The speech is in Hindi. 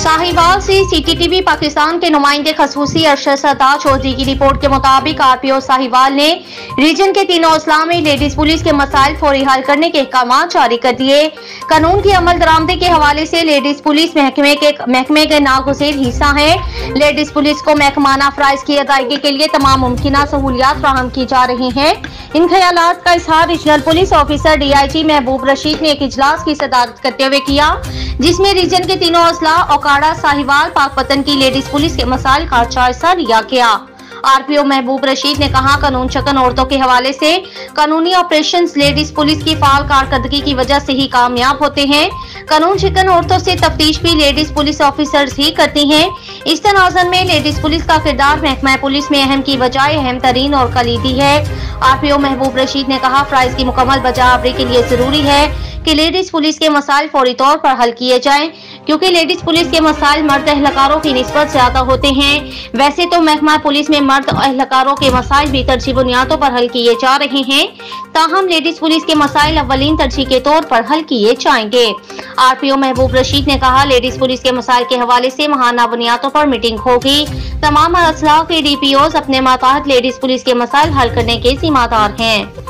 साहिवाल से सीटीटीवी पाकिस्तान के नुमाइंदे खसूसी अरशद सरदार चौधरी की रिपोर्ट के मुताबिक आरपीओ साहिवाल ने रीजन के तीनों अजला में लेडीज पुलिस के मसाइल फौरी हल करने के अहकाम जारी कर दिए। कानून की अमल दरामदी के हवाले से लेडीज पुलिस महकमे के नागुज़ीर हिस्सा है। लेडीज पुलिस को महकमाना फराइज की अदायगी के लिए तमाम मुमकिन सहूलियात फराहम की जा रही हैं। इन ख्यालात का इजहार रीजनल पुलिस ऑफिसर DIG महबूब रशीद ने एक इजलास की सदारत करते हुए किया, जिसमें रीजन के तीनों अजला ओकाड़ा, साहिवाल, पाकपतन की लेडीज पुलिस के मसाइल का जायजा लिया गया। आरपीओ महबूब रशीद ने कहा, कानून शकन औरतों के हवाले से कानूनी ऑपरेशंस लेडीज पुलिस की फाल कारकर्दगी की वजह से ही कामयाब होते हैं। कानून शिकन औरतों से तफ्तीश भी लेडीज पुलिस ऑफिसर्स ही करती हैं। इस तनाज़ुन में लेडीज पुलिस का किरदार महकमा पुलिस में अहम की बजाय अहम तरीन और कलीदी है। आरपीओ महबूब रशीद ने कहा, फराइज की मुकम्मल बजावरी के लिए जरूरी है कि लेडीज पुलिस के मसाइल फौरी तौर पर हल किए जाएं, क्योंकि लेडीज पुलिस के मसाइल मर्द एहलकारों की निस्बत ज्यादा होते हैं। वैसे तो महकमा पुलिस में मर्द एहलकारों के मसाइल भी तरजीह बुनियादों पर हल किए जा रहे हैं, ताहम लेडीज पुलिस के मसाइल अव्वलीन तरजीह के तौर पर हल किए जाएंगे। आरपीओ महबूब रशीद ने कहा, लेडीज पुलिस के मसाइल के हवाले से माहाना बुनियादों पर मीटिंग होगी। तमाम अजला के DPOs अपने मातहत लेडीज पुलिस के मसाइल हल करने के जिम्मेदार हैं।